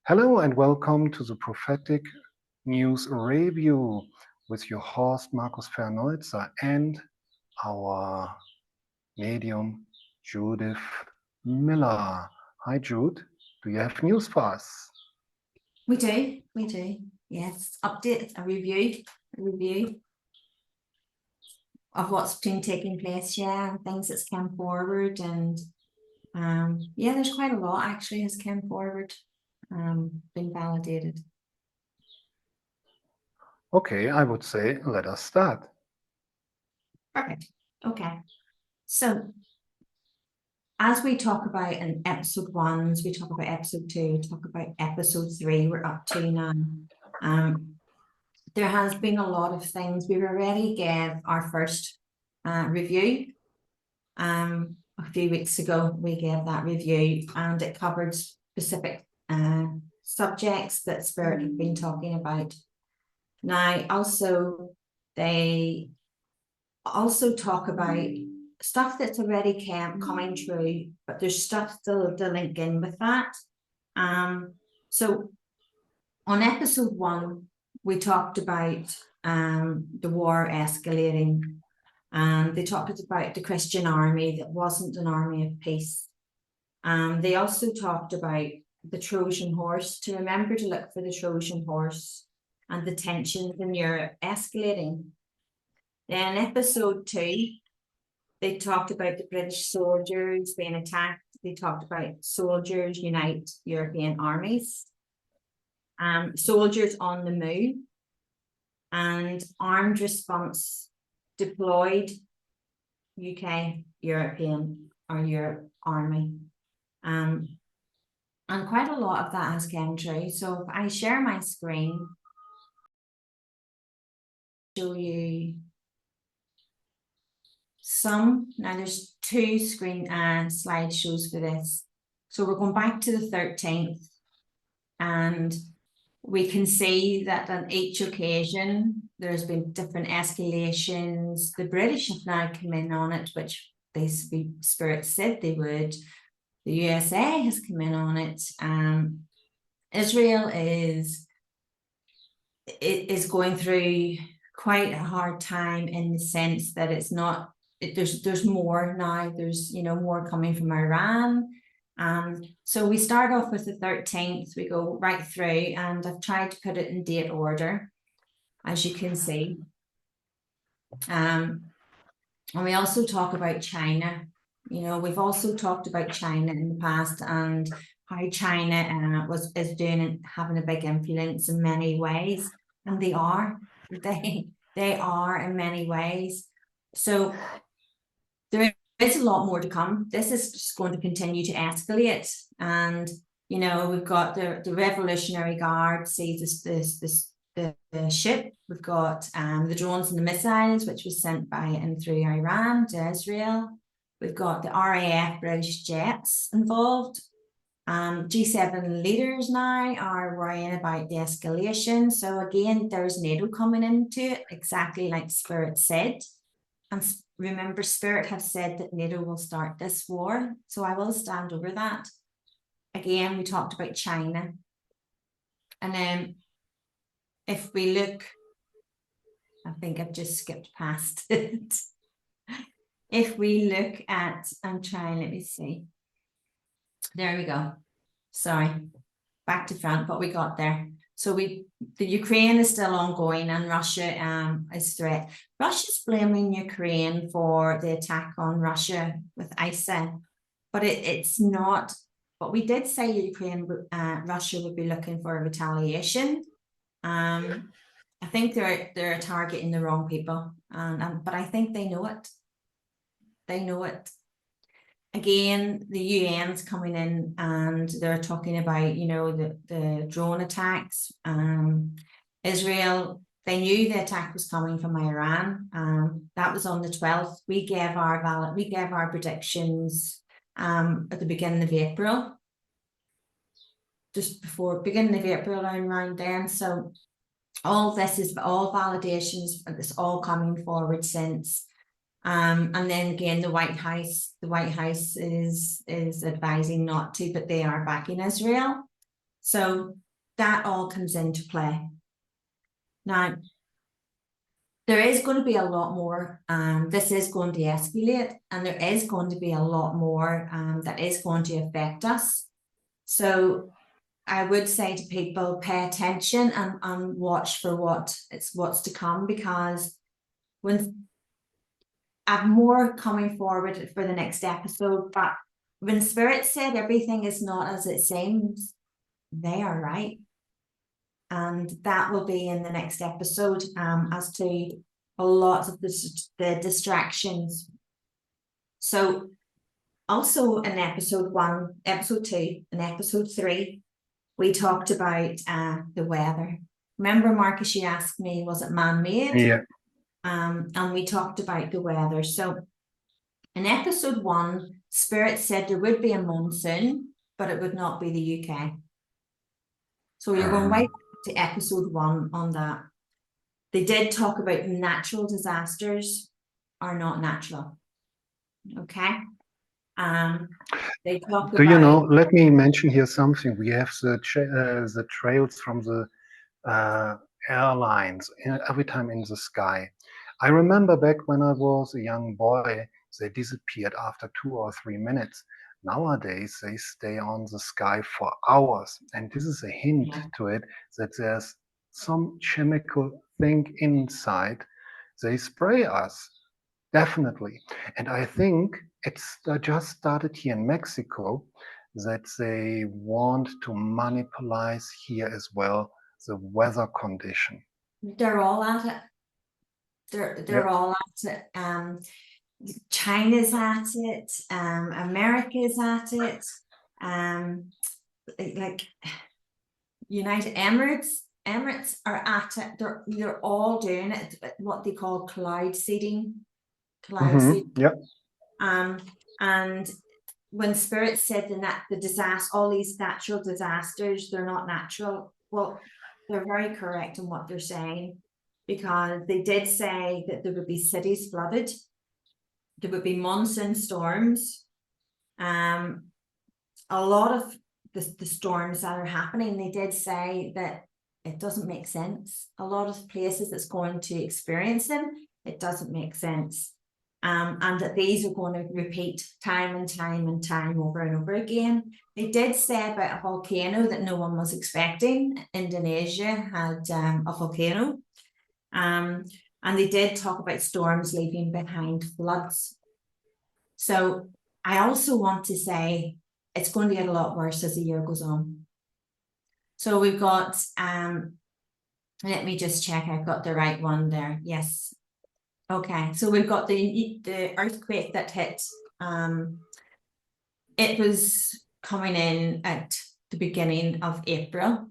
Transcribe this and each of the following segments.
Hello and welcome to the Prophetic News Review with your host Markus Fernolzer and our medium Judith Millar. Hi Jude, do you have news for us? We do. Yes, update, a review of what's been taking place, and things that's come forward, and there's quite a lot actually has come forward, been validated. Okay, I would say let us start. Perfect. Okay, so as we talk about in episode 1, as we talk about episode 2, talk about episode 3, we're up to now. There has been a lot of things. We've already gave our first review. A few weeks ago, we gave that review, and it covered specific subjects that Spirit have been talking about. Now, they also talk about stuff that's already coming true, but there's stuff still to link in with that. So on episode 1, we talked about the war escalating, and they talked about the Christian army that wasn't an army of peace. They also talked about the Trojan horse, to remember to look for the Trojan horse, and the tensions in Europe escalating. Then episode 2, they talked about the British soldiers being attacked. They talked about soldiers unite European armies, soldiers on the move, and armed response deployed UK, European or Europe army. And quite a lot of that has come true. So if I share my screen, show you some. Now there's 2 screen and slideshows for this. So we're going back to the 13th, and we can see that on each occasion there's been different escalations. The British have now come in on it, which they Spirit said they would. The USA has come in on it. Israel is going through quite a hard time, in the sense that it's not. There's more now. There's more coming from Iran. So we start off with the 13th. We go right through, and I've tried to put it in date order, as you can see. And we also talk about China. We've also talked about China in the past, and how China is doing and having a big influence in many ways, and they are in many ways. So there is a lot more to come. This is just going to continue to escalate, and we've got the Revolutionary Guard sees the ship. We've got the drones and the missiles, which was sent by and through Iran to Israel. We've got the RAF British jets involved. G7 leaders now are worrying about the escalation. So again, there's NATO coming into it, exactly like Spirit said. And remember, Spirit have said that NATO will start this war. So I will stand over that. Again, we talked about China. And then if we look, I think I've just skipped past it. If we look at, let me see. There we go. Sorry, back to front, but we got there. So the Ukraine is still ongoing, and Russia is threat. Russia's blaming Ukraine for the attack on Russia with ISA, but it's not. But we did say Russia would be looking for a retaliation. I think they're targeting the wrong people, but I think they know it. They know it. Again, the UN's coming in, and they're talking about, the drone attacks. Israel, they knew the attack was coming from Iran. That was on the 12th. We gave our predictions at the beginning of April, just before beginning of April, around then. So all this is all validations. It's all coming forward since. And then again, the White House is advising not to, but they are backing Israel. So that all comes into play. Now, there is going to be a lot more, this is going to escalate, and there is going to be a lot more that is going to affect us. So I would say to people, pay attention and watch for what's to come, because when I have more coming forward for the next episode, but when Spirit said everything is not as it seems, they are right. And that will be in the next episode, as to a lot of the distractions. So also in episode 1, episode 2, and episode 3, we talked about the weather. Remember, Marcus, you asked me, was it man-made? Yeah. And we talked about the weather. So in episode 1, Spirit said there would be a monsoon, but it would not be the UK. So you're going right to episode 1 on that. They did talk about natural disasters are not natural. Okay. They talk Do you know, about, let me mention here something. We have the trails from the airlines every time in the sky. I remember back when I was a young boy, they disappeared after 2 or 3 minutes. Nowadays, they stay on the sky for hours. And this is a hint to it that there's some chemical thing inside. They spray us, definitely. And I think it's just started here in Mexico that they want to manipulate here as well the weather condition. they're all at it. They're all at it. China's at it, America's at it, like United Emirates are at it. They're all doing it, what they call cloud seeding. Yeah. And when Spirit said the disaster, all these natural disasters, they're not natural. Well, they're very correct in what they're saying, because they did say that there would be cities flooded, there would be monsoon storms, a lot of the storms that are happening. They did say that it doesn't make sense. A lot of places that's going to experience them, it doesn't make sense. And that these are going to repeat time and time and time over and over again. They did say about a volcano that no one was expecting. Indonesia had a volcano. And they did talk about storms leaving behind floods. So I also want to say it's going to get a lot worse as the year goes on. So we've got, let me just check I've got the right one there. Yes. Okay, so we've got the earthquake that hit. It was coming in at the beginning of April.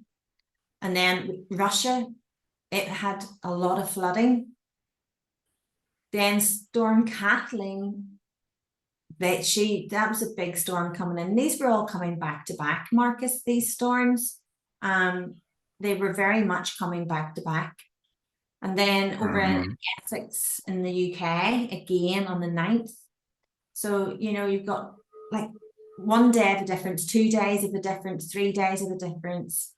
And then Russia, it had a lot of flooding. Then Storm Kathleen, that was a big storm coming in. These were all coming back to back, Marcus, these storms. They were very much coming back to back. And then over in Essex in the UK, again on the 9th. So, you've got like 1 day of a difference, 2 days of a difference, 3 days of a difference.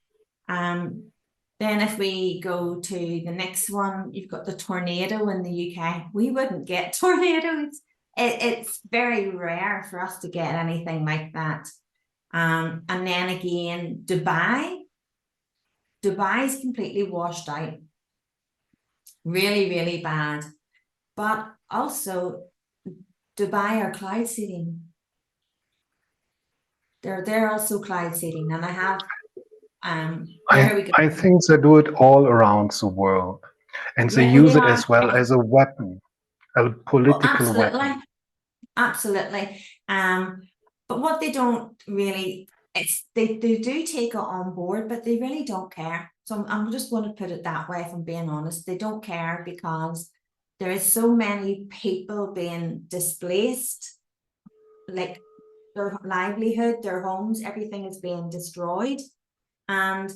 Then if we go to the next one, you've got the tornado in the UK. We wouldn't get tornadoes. It's very rare for us to get anything like that. And then again, Dubai is completely washed out. Really, really bad. But also, Dubai are cloud seeding. They're also cloud seeding, and I have I think they do it all around the world, and they use it as well as a weapon, a political weapon. Absolutely. But what they don't really, they do take it on board, but they really don't care. So I'm just going to put it that way, if I'm being honest. They don't care, because there is so many people being displaced, like their livelihood, their homes, everything is being destroyed. And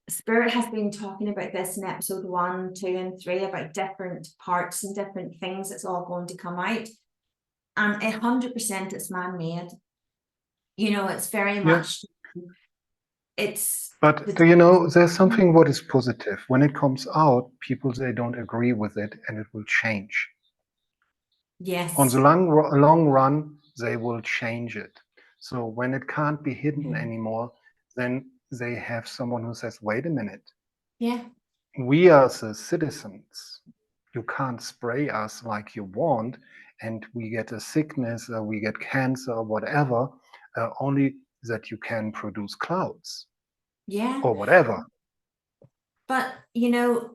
Spirit has been talking about this in episode 1, 2, and 3 about different parts and different things that's all going to come out. And 100% it's man-made. It's very much, But do you know, there's something what is positive. When it comes out, people, they don't agree with it and it will change. Yes. On the long run, they will change it. So when it can't be hidden anymore, then they have someone who says, wait a minute. Yeah. We are the citizens. You can't spray us like you want, and we get a sickness, we get cancer, or whatever, only that you can produce clouds. Yeah. Or whatever. But, you know,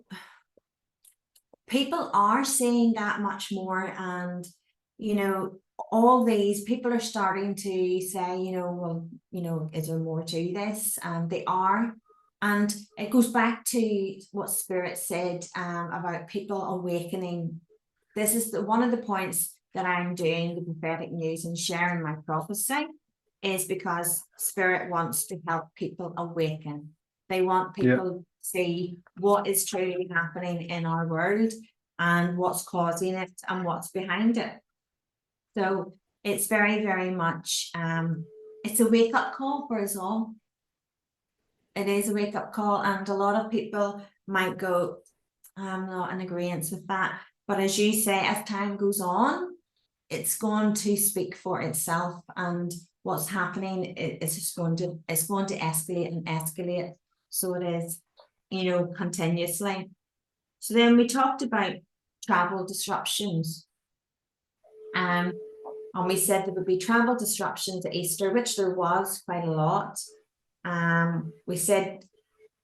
people are saying that much more, and, you know, all these people are starting to say, you know, well, you know, is there more to this? And they are. And it goes back to what Spirit said about people awakening. This is one of the points that I'm doing the prophetic news and sharing my prophecy, is because Spirit wants to help people awaken. They want people to see what is truly happening in our world and what's causing it and what's behind it. So it's very, very much, it's a wake-up call for us all. It is a wake-up call, and a lot of people might go, I'm not in agreement with that. But as you say, as time goes on, it's going to speak for itself, and what's happening is just going to escalate and escalate. So it is, you know, continuously. So then we talked about travel disruptions. And we said there would be travel disruptions at Easter, which there was quite a lot. We said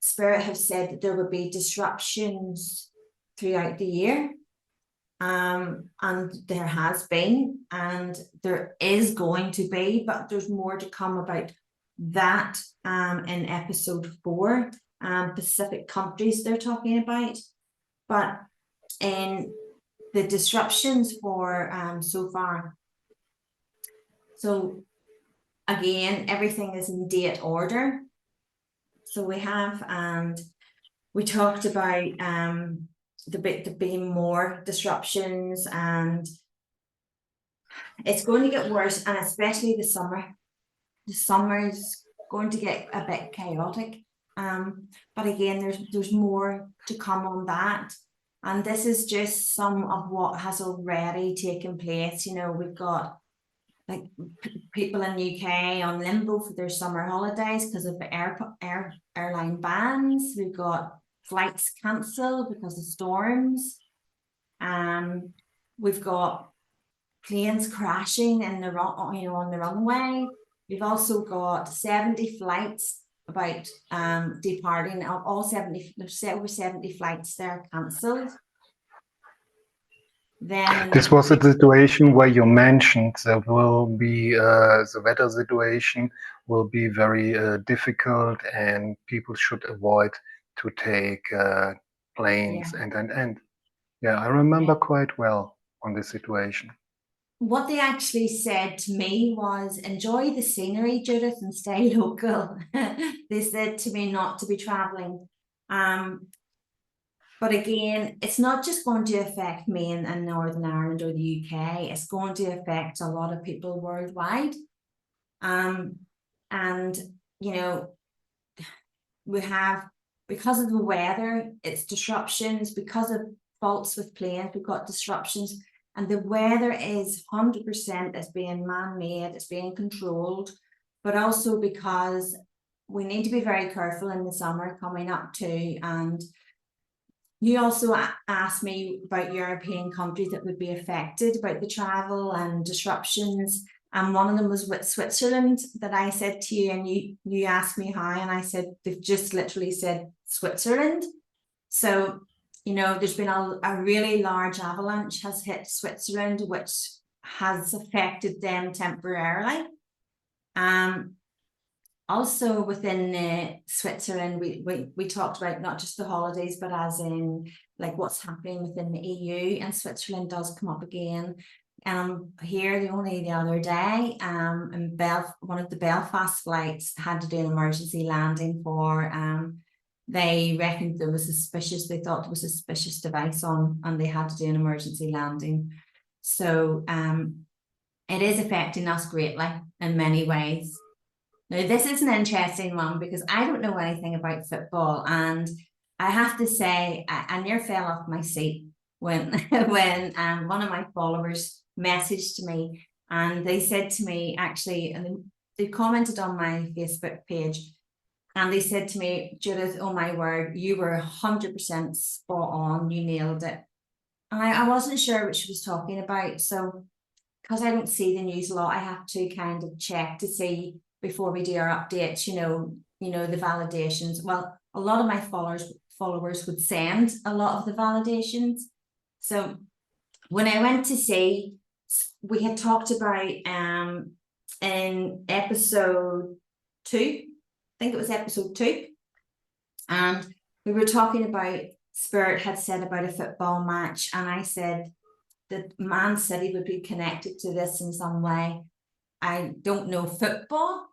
Spirit have said that there would be disruptions throughout the year. And there has been, and there is going to be, but there's more to come about that in episode 4. Pacific countries they're talking about, but in the disruptions for so far. So again, everything is in date order. So we have, and we talked about there being more disruptions, and it's going to get worse, and especially the summer. The summer is going to get a bit chaotic. But again, there's more to come on that. And this is just some of what has already taken place. You know, we've got like people in UK on limbo for their summer holidays because of the airline bans. We've got flights cancelled because of storms. We've got planes crashing in on the runway. We've also got 70 flights about departing. All 70, there's over 70 flights there cancelled. Then this was a situation where you mentioned there will be the weather situation will be very difficult, and people should avoid to take planes and yeah, I remember quite well on this situation. What they actually said to me was, enjoy the scenery, Judith, and stay local. They said to me not to be traveling. But again, it's not just going to affect me in Northern Ireland or the UK. It's going to affect a lot of people worldwide. And, you know, we have, because of the weather, it's disruptions. Because of faults with planes, we've got disruptions. And the weather is 100% it's being man-made, it's being controlled, but also because we need to be very careful in the summer coming up too. And you also asked me about European countries that would be affected about the travel and disruptions. And one of them was with Switzerland that I said to you, and you asked me how, and I said, they've just literally said Switzerland. So, you know, there's been a really large avalanche has hit Switzerland, which has affected them temporarily. Also within Switzerland, we talked about not just the holidays, but as in like what's happening within the EU, and Switzerland does come up again. And I'm here only the other day, and one of the Belfast flights had to do an emergency landing for, they reckoned there was suspicious, they thought there was a suspicious device on, and they had to do an emergency landing. So it is affecting us greatly in many ways. Now, this is an interesting one because I don't know anything about football, and I have to say I near fell off my seat when when one of my followers messaged me, and they said to me, actually, and they commented on my Facebook page, and they said to me, Judith, oh my word, you were 100% spot on, you nailed it. And I wasn't sure what she was talking about, so because I don't see the news a lot, I have to kind of check to see before we do our updates, the validations. Well, a lot of my followers would send a lot of the validations. So when I went to see, we had talked about in episode 2, I think it was episode 2, and we were talking about Spirit had said about a football match, and I said that Man City would be connected to this in some way. I don't know football,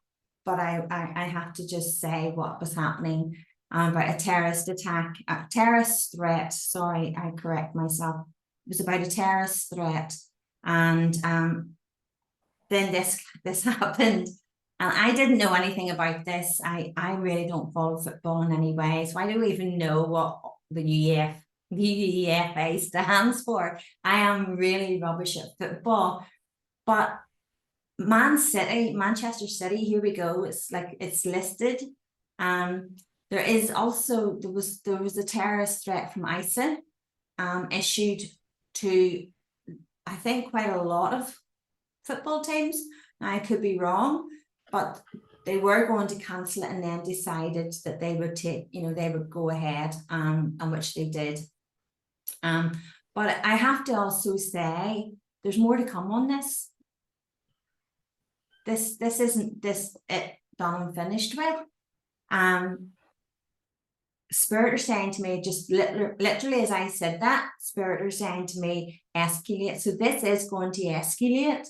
but I have to just say what was happening about a terrorist attack, a terrorist threat. Sorry, I correct myself. It was about a terrorist threat, and then this happened, and I didn't know anything about this. I really don't follow football in any way, so I don't even know what the UEFA stands for. I am really rubbish at football, but Manchester City, here we go. It's like it's listed. There was a terrorist threat from ISIL issued to, I think, quite a lot of football teams. Now, I could be wrong, but they were going to cancel it and then decided that they would they would go ahead, and which they did. But I have to also say there's more to come on this. This isn't it done and finished with. Spirit are saying to me, just literally as I said that, Spirit are saying to me, escalate. So this is going to escalate,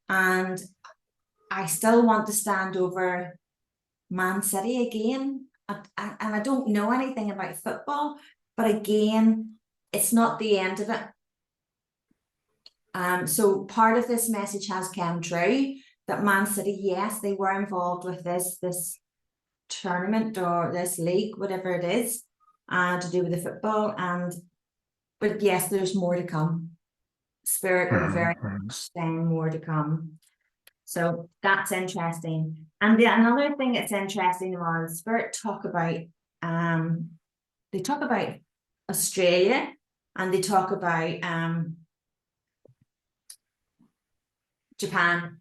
and I still want to stand over Man City again. And I don't know anything about football, but again, it's not the end of it. So part of this message has come true, that Man City, yes, they were involved with this tournament or this league, whatever it is, to do with the football. But yes, there's more to come. Spirit are very much saying more to come. So that's interesting. And another thing that's interesting was Spirit talk about Australia, and they talk about Japan.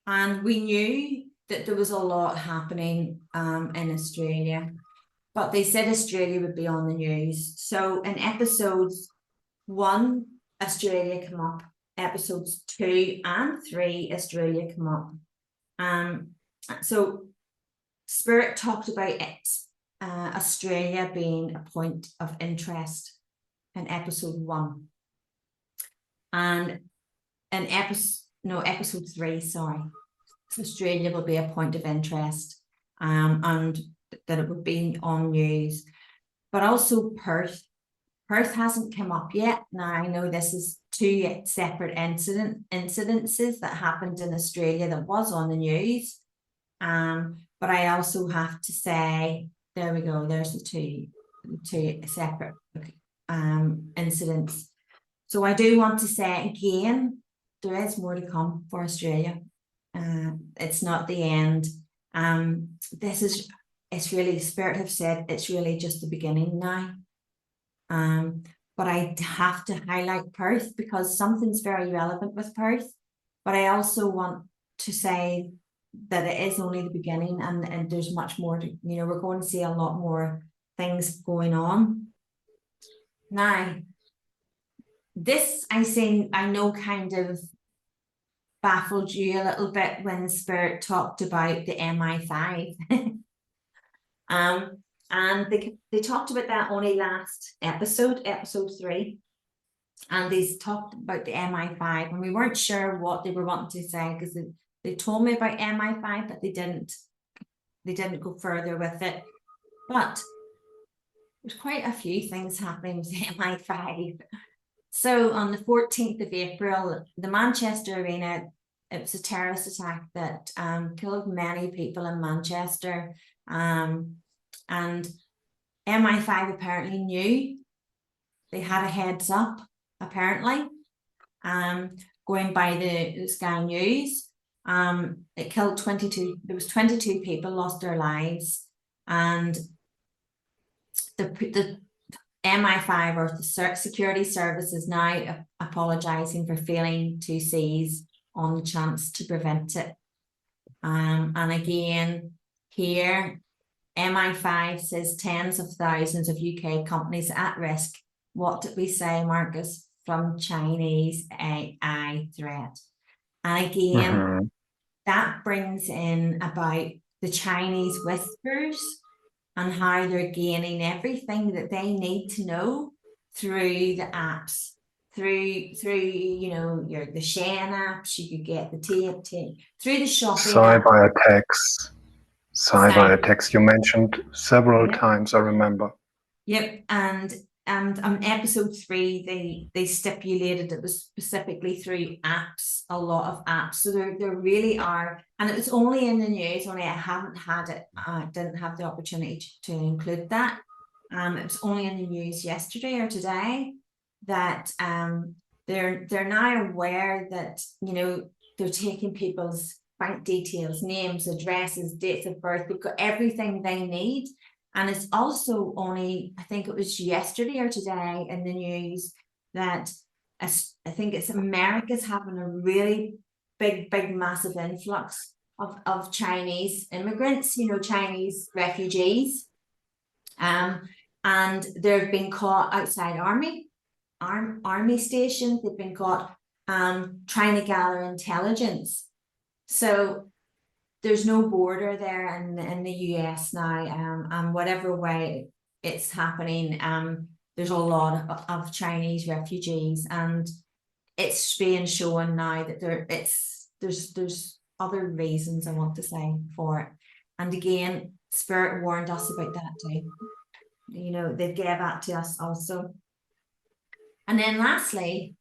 And we knew that there was a lot happening in Australia, but they said Australia would be on the news. So in episodes 1, Australia come up. Episodes 2 and 3, Australia come up. So Spirit talked about Australia being a point of interest in episode 1. And in episode 3, sorry, Australia will be a point of interest, and that it would be on news. But also Perth. Perth hasn't come up yet. Now, I know this is 2 separate incidences that happened in Australia that was on the news. But I also have to say, there we go, there's the two separate incidents. So I do want to say again, there is more to come for Australia. It's not the end. It's really, Spirit have said it's really just the beginning now. But I have to highlight Perth because something's very relevant with Perth. But I also want to say that it is only the beginning, and there's much more to, we're going to see a lot more things going on. Now, this I know kind of baffled you a little bit when Spirit talked about the MI5. And they talked about that only last episode 3. And they talked about the MI5, and we weren't sure what they were wanting to say, because they told me about MI5, but they didn't go further with it. But there's quite a few things happening with the MI5. So on the 14th of April, the Manchester Arena it was a terrorist attack that killed many people in Manchester. And MI5 apparently knew. They had a heads up, apparently. Going by the Sky News, it killed 22. There was 22 people lost their lives, and the MI5 or the security service is now apologising for failing to seize on the chance to prevent it. And again, here, MI5 says tens of thousands of UK companies at risk. What did we say, Marcus? From Chinese AI threat. And again, that brings in about the Chinese whispers and how they're gaining everything that they need to know through the apps, through you know, the Shen apps. You could get the tape through the shopping. Cyber attacks you mentioned several times, I remember. Yep, and on episode 3, they stipulated it was specifically through apps, a lot of apps. So there really are, and it was only in the news. Only I haven't had it. Didn't have the opportunity to include that. It was only in the news yesterday or today that they're now aware that, you know, they're taking people's bank details, names, addresses, dates of birth. They've got everything they need. And it's also only, I think it was yesterday or today in the news that I think it's America's having a really big, massive influx of Chinese immigrants, you know, Chinese refugees. And they've been caught outside army stations. They've been caught trying to gather intelligence. So there's no border there in the US now, and whatever way it's happening, there's a lot of Chinese refugees, and it's being shown now that there's other reasons, I want to say, for it. And again, Spirit warned us about that too. You know, they gave that to us also. And then lastly,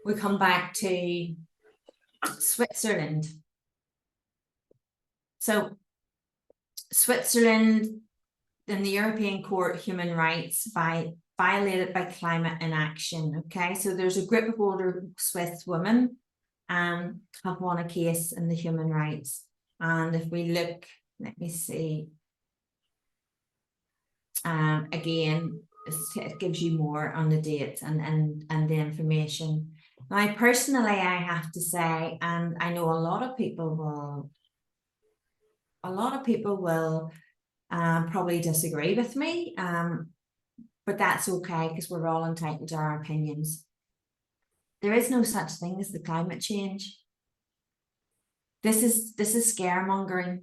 we come back to Switzerland. So Switzerland in the European Court of Human Rights violated by climate inaction. Okay, so there's a group of older Swiss women have won a case in the human rights. And if we look, let me see. Again, it gives you more on the dates and the information. Now, personally, I have to say, and I know a lot of people will probably disagree with me, but that's okay, because we're all entitled to our opinions. There is no such thing as the climate change. This is scaremongering.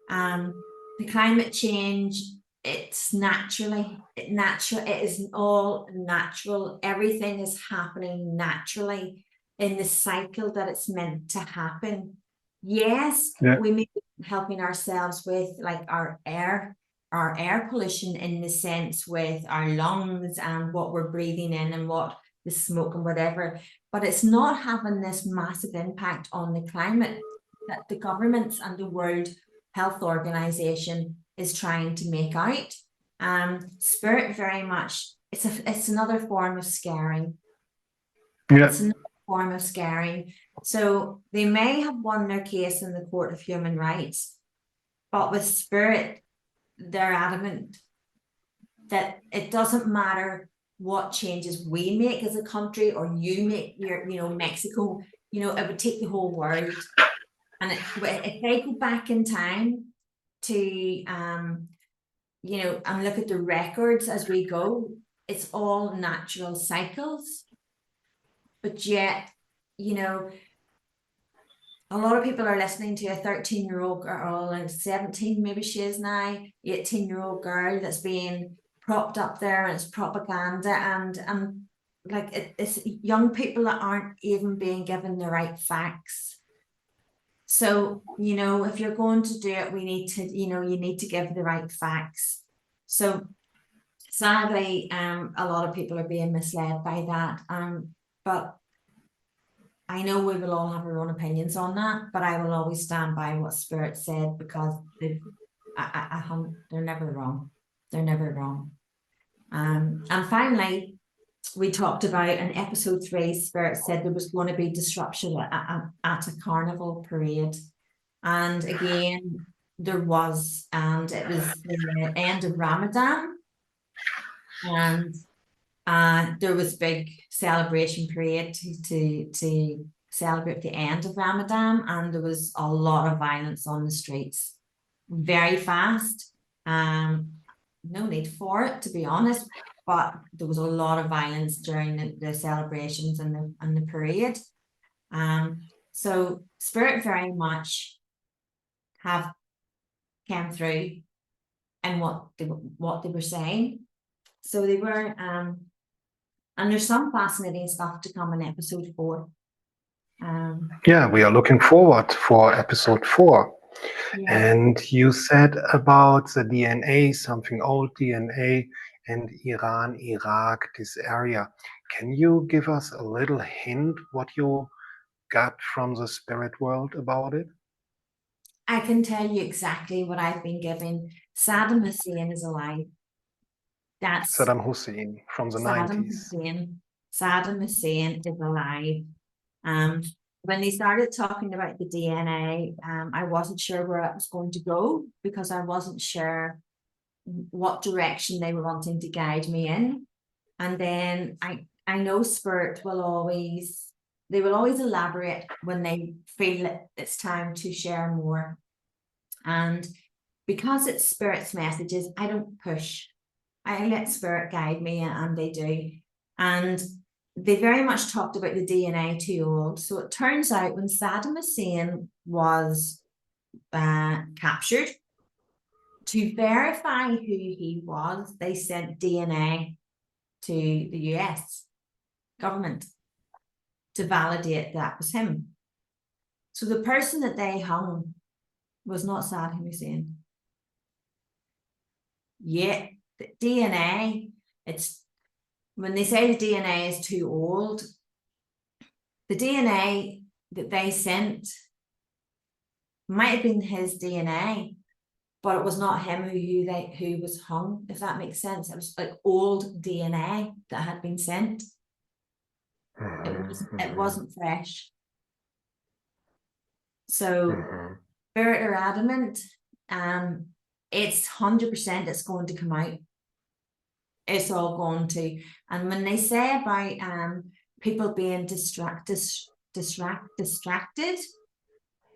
The climate change, it's it is all natural. Everything is happening naturally in the cycle that it's meant to happen. Yes, we may be helping ourselves with like our air pollution, in the sense with our lungs and what we're breathing in and what the smoke and whatever, but it's not having this massive impact on the climate that the governments and the World Health Organization is trying to make out. Spirit very much, it's another form of scaring. It's another form of scaring. So they may have won their case in the Court of Human Rights, but with Spirit, they're adamant that it doesn't matter what changes we make as a country, or you make your, you know, Mexico, you know, it would take the whole world. And if they go back in time to, you know, and look at the records as we go, it's all natural cycles. But yet, you know, a lot of people are listening to a 13-year-old girl, and 17, maybe she is now, 18-year-old girl that's being propped up there, and it's propaganda, and like it's young people that aren't even being given the right facts. So, you know, if you're going to do it, we need to, you know, you need to give the right facts. So sadly, a lot of people are being misled by that. But I know we will all have our own opinions on that, but I will always stand by what Spirit said, because they're never wrong. They're never wrong. And finally, we talked about in episode 3, Spirit said there was going to be disruption at a carnival parade. And again, there was, and it was the end of Ramadan. And there was big celebration parade to celebrate the end of Ramadan, and there was a lot of violence on the streets, very fast. No need for it, to be honest, but there was a lot of violence during the celebrations and the parade. So Spirit very much have came through and what they were saying. So they were and there's some fascinating stuff to come in episode 4. Yeah, we are looking forward for episode 4. Yeah. And you said about the DNA, something old DNA, and Iran, Iraq, this area. Can you give us a little hint what you got from the spirit world about it? I can tell you exactly what I've been given. Saddam Hussein is alive. That's Saddam Hussein from the Saddam 90s. Hussein. Saddam Hussein is alive. When they started talking about the DNA, I wasn't sure where it was going to go, because I wasn't sure what direction they were wanting to guide me in. And then I know Spirit will always elaborate when they feel it's time to share more. And because it's Spirit's messages, I don't push. I let Spirit guide me, and they do. And they very much talked about the DNA too old. So it turns out when Saddam Hussein was captured, to verify who he was, they sent DNA to the US government to validate that was him. So the person that they hung was not Saddam Hussein. Yet the DNA, it's when they say the DNA is too old, the DNA that they sent might have been his DNA, but it was not him who was hung, if that makes sense. It was like old DNA that had been sent. It wasn't fresh. So Spirit are adamant, it's 100% it's going to come out. It's all going to. And when they say about people being distracted,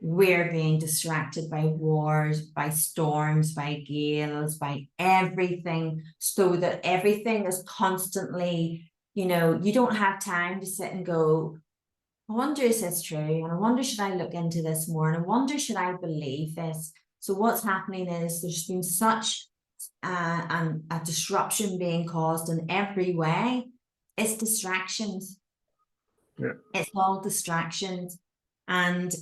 we're being distracted by wars, by storms, by gales, by everything, so that everything is constantly, you don't have time to sit and go, I wonder is this true? And I wonder, should I look into this more? And I wonder, should I believe this? So what's happening is there's been such a disruption being caused in every way. It's distractions. Yeah. It's all distractions. And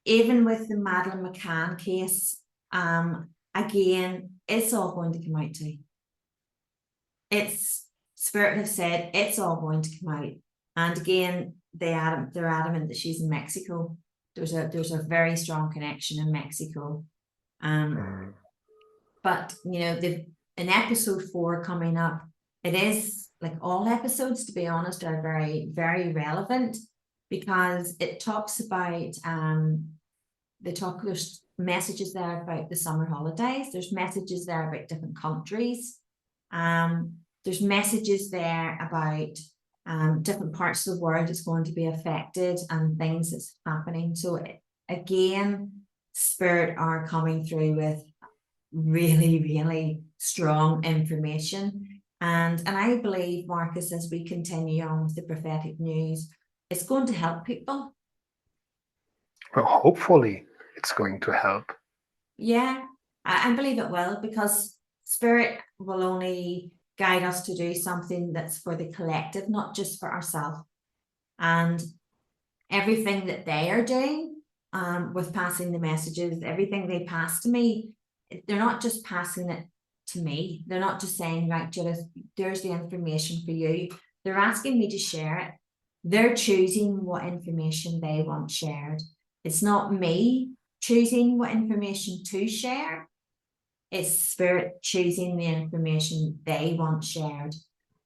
even with the Madeleine McCann case, again, it's all going to come out too. It's Spirit have said it's all going to come out. And again, they're adamant that she's in Mexico. There's a very strong connection in Mexico. But in episode 4 coming up, it is, like all episodes, to be honest, are very, very relevant, because it talks about there's messages there about the summer holidays. There's messages there about different countries. There's messages there about different parts of the world is going to be affected and things that's happening. So again, Spirit are coming through with really, really strong information. And I believe, Marcus, as we continue on with the prophetic news, it's going to help people. Well, hopefully it's going to help. Yeah, I believe it will, because Spirit will only guide us to do something that's for the collective, not just for ourselves. And everything that they are doing with passing the messages, everything they pass to me, they're not just passing it to me. They're not just saying, right, Judith, there's the information for you. They're asking me to share it. They're choosing what information they want shared. It's not me choosing what information to share. It's spirit choosing the information they want shared.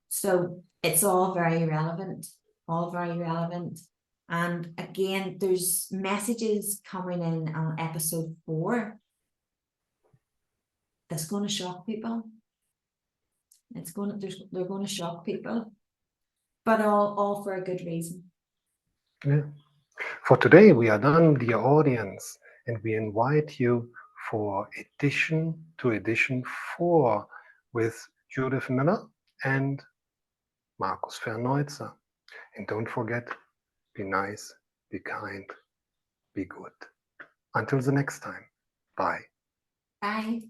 So it's all very relevant, all very relevant. And again, there's messages coming in on episode 4 that's going to shock people. They're going to shock people, but all for a good reason. Yeah. For today, we are done, dear audience, and we invite you for edition 4 with Judith Millar and Markus Verneutzer. And don't forget, be nice, be kind, be good. Until the next time, bye. Bye.